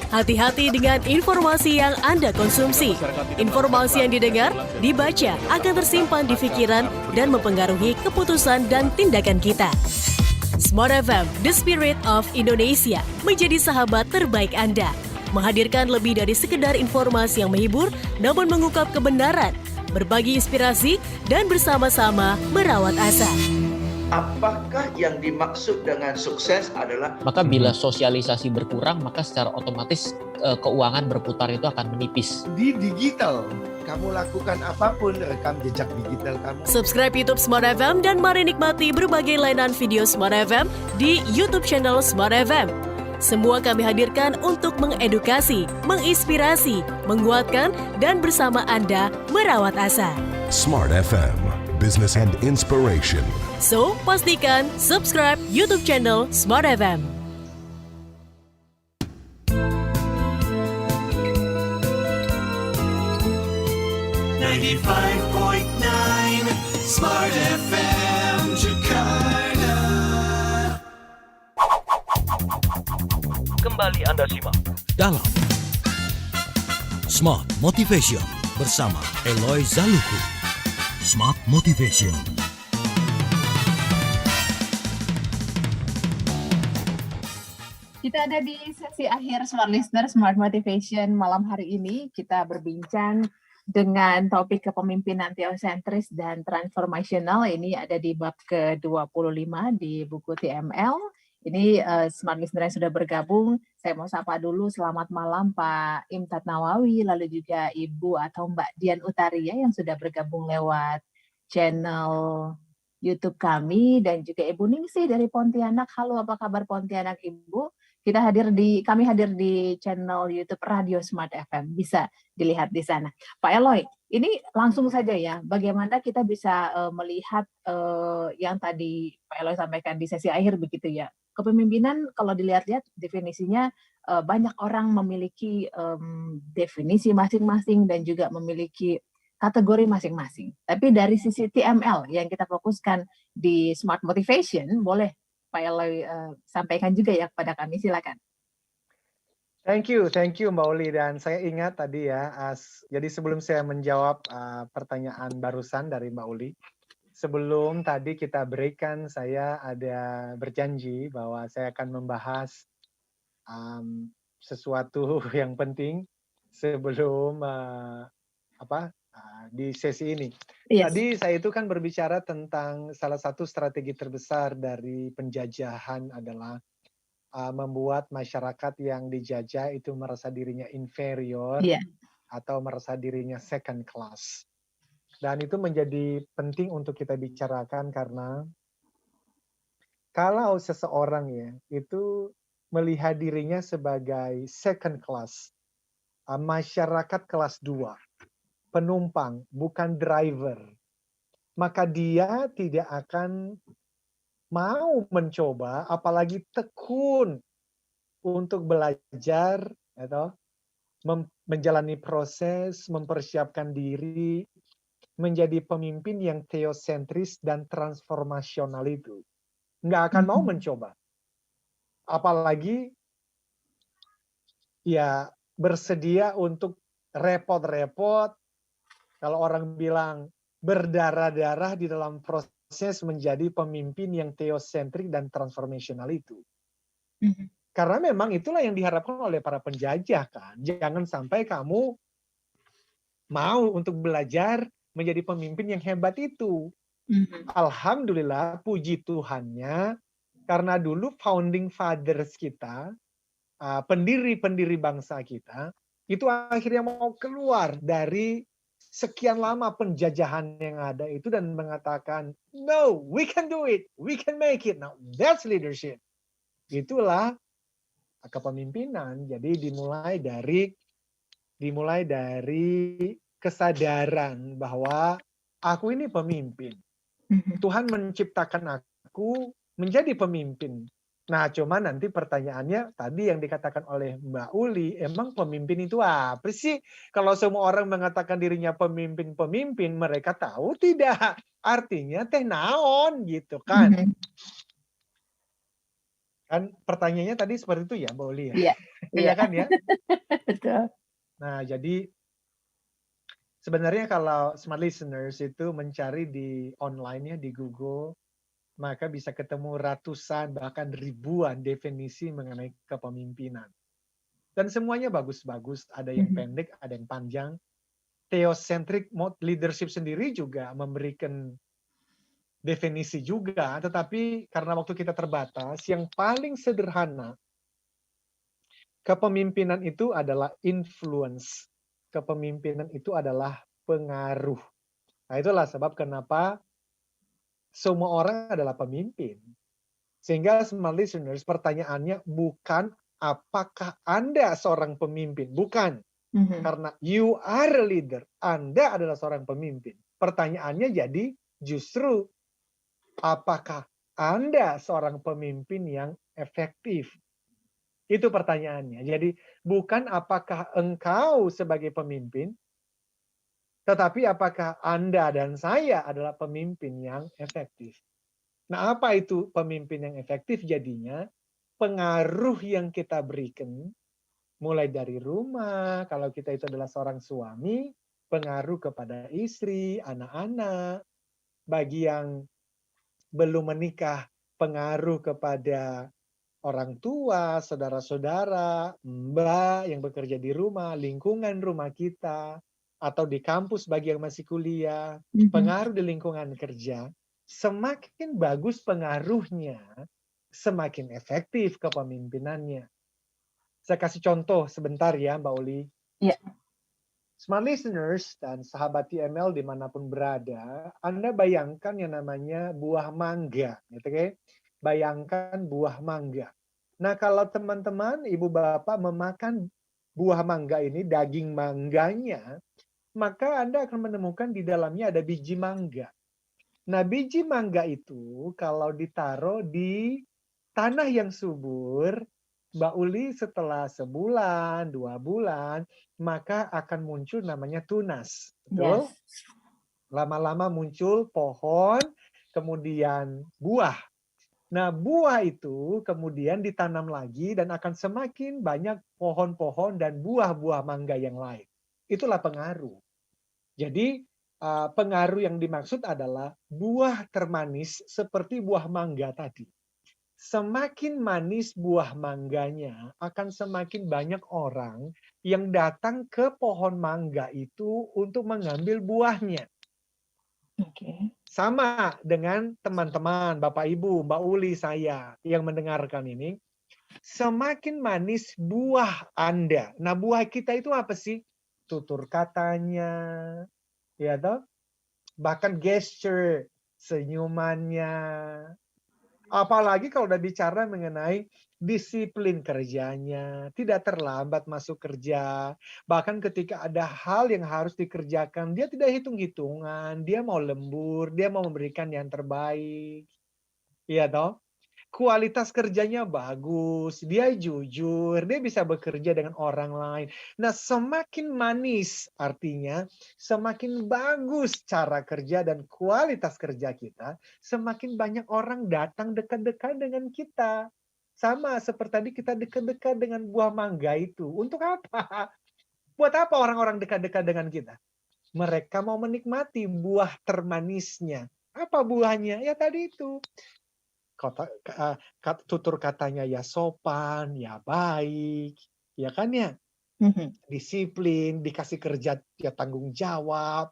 Hati-hati dengan informasi yang Anda konsumsi. Informasi yang didengar, dibaca akan tersimpan di pikiran dan mempengaruhi keputusan dan tindakan kita. Smart FM, The Spirit of Indonesia, menjadi sahabat terbaik Anda. Menghadirkan lebih dari sekedar informasi yang menghibur, namun mengungkap kebenaran, berbagi inspirasi, dan bersama-sama merawat asa. Apakah yang dimaksud dengan sukses adalah? Maka bila sosialisasi berkurang, maka secara otomatis keuangan berputar itu akan menipis. Di digital, kamu lakukan apapun, rekam jejak digital kamu. Subscribe YouTube Smart FM dan mari nikmati berbagai layanan video Smart FM di YouTube channel Smart FM. Semua kami hadirkan untuk mengedukasi, menginspirasi, menguatkan, dan bersama Anda merawat asa. Smart FM, Business and Inspiration. So, pastikan subscribe YouTube channel Smart FM. Smart FM Jakarta. Kembali Anda simak dalam Smart Motivation bersama Eloy Zaluku. Smart Motivation. Kita ada di sesi akhir Smart Listener, Smart Motivation. Malam hari ini kita berbincang dengan topik kepemimpinan teosentris dan transformasional. Ini ada di bab ke-25 di buku TML. Ini Smart Listener yang sudah bergabung. Saya mau sapa dulu, selamat malam Pak Imtat Nawawi, lalu juga Ibu atau Mbak Dian Utaria yang sudah bergabung lewat channel YouTube kami, dan juga Ibu Ningsih dari Pontianak. Halo, apa kabar Pontianak Ibu? Kami hadir di channel YouTube Radio Smart FM, bisa dilihat di sana. Pak Eloy, ini langsung saja ya, bagaimana kita bisa melihat yang tadi Pak Eloy sampaikan di sesi akhir begitu ya. Kepemimpinan kalau dilihat-lihat definisinya banyak orang memiliki definisi masing-masing dan juga memiliki kategori masing-masing. Tapi dari sisi TML yang kita fokuskan di Smart Motivation, boleh Pak Eloy sampaikan juga ya kepada kami, silakan. Thank you Mbak Uli. Dan saya ingat tadi ya, jadi sebelum saya menjawab pertanyaan barusan dari Mbak Uli, sebelum tadi kita break-kan, saya ada berjanji bahwa saya akan membahas sesuatu yang penting sebelum di sesi ini. Yes. Tadi saya itu kan berbicara tentang salah satu strategi terbesar dari penjajahan adalah membuat masyarakat yang dijajah itu merasa dirinya inferior atau merasa dirinya second class. Dan itu menjadi penting untuk kita bicarakan karena kalau seseorang ya itu melihat dirinya sebagai second class, masyarakat kelas 2, penumpang, bukan driver, maka dia tidak akan mau mencoba, apalagi tekun untuk belajar, atau menjalani proses, mempersiapkan diri, menjadi pemimpin yang teosentris dan transformasional itu. Nggak akan mau mencoba. Apalagi ya bersedia untuk repot-repot, kalau orang bilang berdarah-darah di dalam proses menjadi pemimpin yang teosentrik dan transformasional itu. Karena memang itulah yang diharapkan oleh para penjajah kan. Jangan sampai kamu mau untuk belajar menjadi pemimpin yang hebat itu. Alhamdulillah, puji Tuhannya, karena dulu founding fathers kita, pendiri-pendiri bangsa kita, itu akhirnya mau keluar dari sekian lama penjajahan yang ada itu dan mengatakan, no, we can do it, we can make it. Now that's leadership. Itulah kepemimpinan. Jadi dimulai dari kesadaran bahwa aku ini pemimpin. Tuhan menciptakan aku menjadi pemimpin. Nah, cuma nanti pertanyaannya tadi yang dikatakan oleh Mbak Uli, emang pemimpin itu apa sih? Kalau semua orang mengatakan dirinya pemimpin, mereka tahu tidak artinya teh naon gitu kan? Kan pertanyaannya tadi seperti itu ya, Mbak Uli ya? Iya. Iya kan ya? Betul. Nah, jadi sebenarnya kalau smart listeners itu mencari di online-nya di Google, maka bisa ketemu ratusan bahkan ribuan definisi mengenai kepemimpinan. Dan semuanya bagus-bagus, ada yang pendek, ada yang panjang. Theocentric leadership sendiri juga memberikan definisi juga, tetapi karena waktu kita terbatas, yang paling sederhana, kepemimpinan itu adalah influence. Kepemimpinan itu adalah pengaruh. Nah, itulah sebab kenapa semua orang adalah pemimpin. Sehingga smart listeners, pertanyaannya bukan apakah Anda seorang pemimpin. Bukan. Karena you are a leader. Anda adalah seorang pemimpin. Pertanyaannya jadi justru apakah Anda seorang pemimpin yang efektif? Itu pertanyaannya. Jadi bukan apakah engkau sebagai pemimpin, tetapi apakah Anda dan saya adalah pemimpin yang efektif? Nah, apa itu pemimpin yang efektif jadinya? Pengaruh yang kita berikan, mulai dari rumah, kalau kita itu adalah seorang suami, pengaruh kepada istri, anak-anak. Bagi yang belum menikah, pengaruh kepada orang tua, saudara-saudara, mbak yang bekerja di rumah, lingkungan rumah kita, atau di kampus bagi yang masih kuliah, pengaruh di lingkungan kerja, semakin bagus pengaruhnya, semakin efektif kepemimpinannya. Saya kasih contoh sebentar ya Mbak Uli. Iya. Smart listeners dan sahabat TML dimanapun berada, Anda bayangkan yang namanya buah mangga. Gitu, okay? Bayangkan buah mangga. Nah, kalau teman-teman, ibu bapak memakan buah mangga ini, daging mangganya, maka Anda akan menemukan di dalamnya ada biji mangga. Nah, biji mangga itu kalau ditaruh di tanah yang subur, Mbak Uli setelah sebulan, 2 bulan, maka akan muncul namanya tunas. Betul? Lama-lama muncul pohon, kemudian buah. Nah, buah itu kemudian ditanam lagi dan akan semakin banyak pohon-pohon dan buah-buah mangga yang lain. Itulah pengaruh. Jadi pengaruh yang dimaksud adalah buah termanis seperti buah mangga tadi. Semakin manis buah mangganya, akan semakin banyak orang yang datang ke pohon mangga itu untuk mengambil buahnya. Sama dengan teman-teman, Bapak Ibu, Mbak Uli, saya yang mendengarkan ini. Semakin manis buah Anda. Nah, buah kita itu apa sih? Tutur katanya, ya toh? Bahkan gesture, senyumannya. Apalagi kalau udah bicara mengenai disiplin kerjanya, tidak terlambat masuk kerja. Bahkan ketika ada hal yang harus dikerjakan, dia tidak hitung-hitungan, dia mau lembur, dia mau memberikan yang terbaik. Iya toh? Kualitas kerjanya bagus, dia jujur, dia bisa bekerja dengan orang lain. Nah, semakin manis artinya semakin bagus cara kerja dan kualitas kerja kita, semakin banyak orang datang dekat-dekat dengan kita. Sama seperti tadi kita dekat-dekat dengan buah mangga itu. Untuk apa? Buat apa orang-orang dekat-dekat dengan kita? Mereka mau menikmati buah termanisnya. Apa buahnya? Ya tadi itu. Tutur katanya ya sopan, ya baik, ya kan ya? Disiplin, dikasih kerja ya tanggung jawab,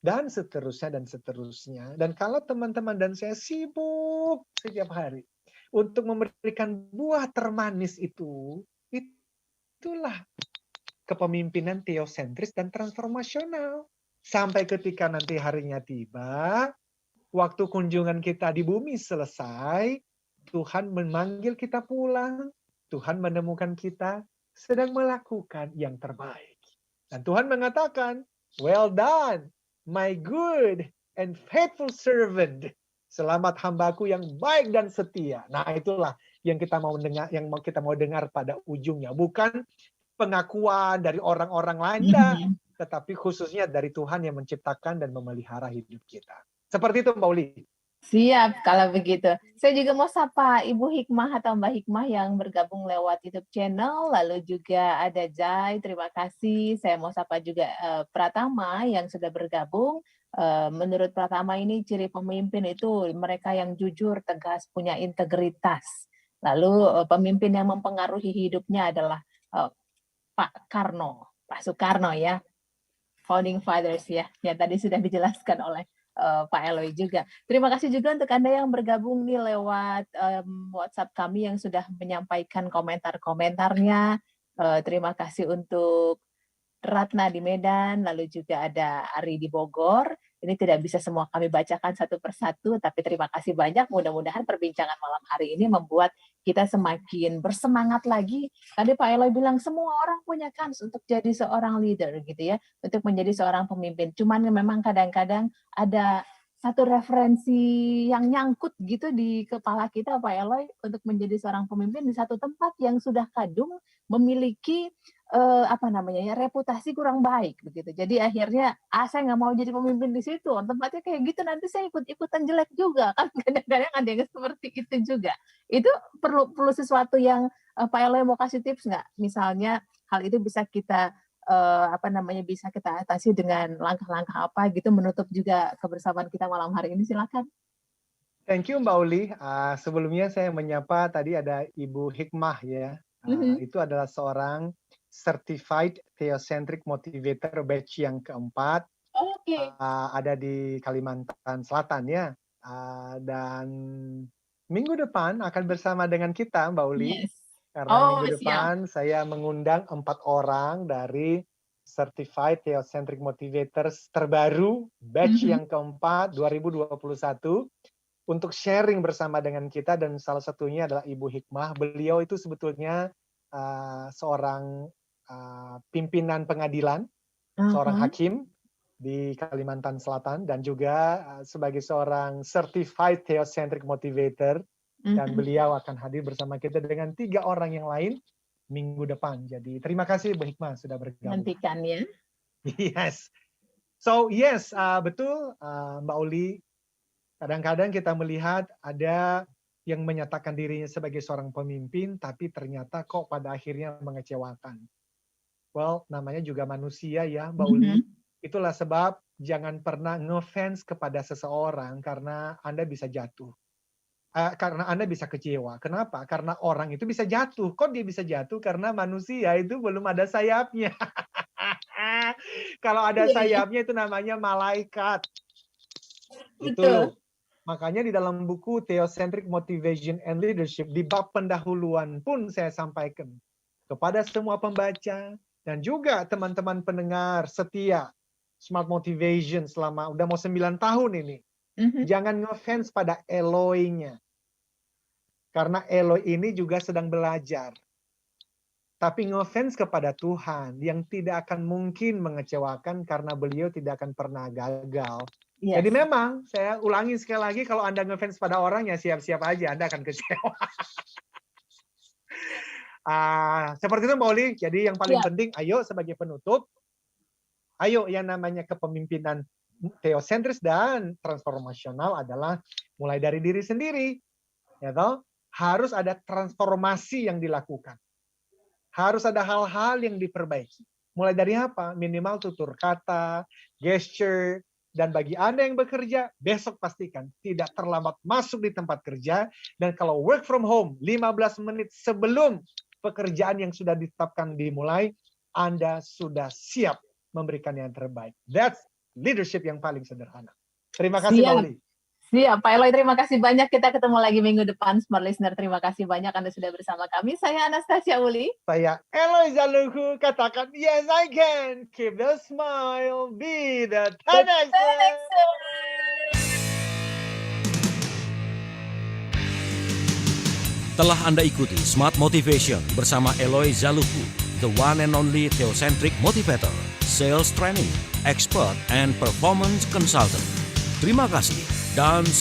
dan seterusnya dan seterusnya. Dan kalau teman-teman dan saya sibuk setiap hari untuk memberikan buah termanis itu, itulah kepemimpinan teosentris dan transformasional. Sampai ketika nanti harinya tiba, waktu kunjungan kita di bumi selesai, Tuhan memanggil kita pulang, Tuhan menemukan kita sedang melakukan yang terbaik. Dan Tuhan mengatakan, well done, my good and faithful servant. Selamat hambaku yang baik dan setia. Nah, itulah yang kita mau dengar, pada ujungnya. Bukan pengakuan dari orang-orang lain, tetapi khususnya dari Tuhan yang menciptakan dan memelihara hidup kita. Seperti itu Mbak Uli. Siap kalau begitu. Saya juga mau sapa Ibu Hikmah atau Mbak Hikmah yang bergabung lewat YouTube channel. Lalu juga ada Jai, terima kasih. Saya mau sapa juga Pratama yang sudah bergabung. Menurut Pratama ini ciri pemimpin itu mereka yang jujur, tegas, punya integritas. Lalu pemimpin yang mempengaruhi hidupnya adalah Pak Soekarno ya. Founding Fathers ya. Yang tadi sudah dijelaskan oleh Pak Eloy juga. Terima kasih juga untuk Anda yang bergabung nih lewat WhatsApp kami yang sudah menyampaikan komentar-komentarnya. Terima kasih untuk Ratna di Medan, lalu juga ada Ari di Bogor. Ini tidak bisa semua kami bacakan satu persatu, tapi terima kasih banyak. Mudah-mudahan perbincangan malam hari ini membuat kita semakin bersemangat lagi. Tadi Pak Eloy bilang semua orang punya kans untuk jadi seorang leader gitu ya, untuk menjadi seorang pemimpin. Cuman memang kadang-kadang ada satu referensi yang nyangkut gitu di kepala kita Pak Eloy untuk menjadi seorang pemimpin di satu tempat yang sudah kadung memiliki reputasi kurang baik begitu. Jadi akhirnya saya nggak mau jadi pemimpin di situ. Tempatnya kayak gitu nanti saya ikut-ikutan jelek juga kan. Kadang-kadang ada yang seperti itu juga. Itu perlu sesuatu yang Pak Eloy mau kasih tips nggak? Misalnya hal itu bisa kita bisa kita atasi dengan langkah-langkah apa gitu menutup juga kebersamaan kita malam hari ini. Silakan. Thank you Mbak Uli. Sebelumnya saya menyapa tadi ada Ibu Hikmah ya. Itu adalah seorang Certified Theocentric Motivator batch yang keempat. Ada di Kalimantan Selatan ya. Dan minggu depan akan bersama dengan kita Mbak Uli. Yes. Karena minggu depan saya mengundang 4 orang dari Certified Theocentric Motivators terbaru batch yang keempat 2021 untuk sharing bersama dengan kita, dan salah satunya adalah Ibu Hikmah. Beliau itu sebetulnya seorang pimpinan pengadilan, seorang hakim di Kalimantan Selatan, dan juga sebagai seorang Certified Theocentric Motivator. Dan beliau akan hadir bersama kita dengan 3 orang yang lain minggu depan. Jadi terima kasih Bu Hikmah sudah bergabung. Nantikan ya. Yes. So yes, betul Mbak Uli. Kadang-kadang kita melihat ada yang menyatakan dirinya sebagai seorang pemimpin, tapi ternyata kok pada akhirnya mengecewakan. Well, namanya juga manusia ya, Mbak Uli. Itulah sebab jangan pernah ngefans kepada seseorang karena Anda bisa jatuh. Karena Anda bisa kecewa. Kenapa? Karena orang itu bisa jatuh. Kok dia bisa jatuh? Karena manusia itu belum ada sayapnya. Kalau ada sayapnya itu namanya malaikat. Itu. Makanya di dalam buku Theocentric Motivation and Leadership, di bab pendahuluan pun saya sampaikan kepada semua pembaca dan juga teman-teman pendengar setia Smart Motivation selama udah mau 9 tahun ini. Jangan ngefans pada Eloi-nya. Karena Eloi ini juga sedang belajar. Tapi ngefans kepada Tuhan yang tidak akan mungkin mengecewakan karena beliau tidak akan pernah gagal. Yes. Jadi memang, saya ulangi sekali lagi, kalau Anda ngefans pada orang, ya siap-siap aja, Anda akan kecewa. Seperti itu Mbak Oli, jadi yang paling penting, ayo sebagai penutup, ayo yang namanya kepemimpinan teosentris dan transformasional adalah mulai dari diri sendiri. Ya toh? Harus ada transformasi yang dilakukan. Harus ada hal-hal yang diperbaiki. Mulai dari apa? Minimal tutur kata, gesture. Dan bagi Anda yang bekerja, besok pastikan tidak terlambat masuk di tempat kerja. Dan kalau work from home, 15 menit sebelum pekerjaan yang sudah ditetapkan dimulai, Anda sudah siap memberikan yang terbaik. That's leadership yang paling sederhana. Terima kasih, Pak Uli. Siap, Pak Eloi, terima kasih banyak. Kita ketemu lagi minggu depan, Smart Listener. Terima kasih banyak Anda sudah bersama kami. Saya Anastasia Uli. Saya Eloi Zaluku. Katakan, yes I can. Keep the smile. Be the 10Xer. Telah Anda ikuti Smart Motivation bersama Eloi Zaluku, the one and only Theocentric Motivator, Sales Training, Expert, and Performance Consultant. Terima kasih dan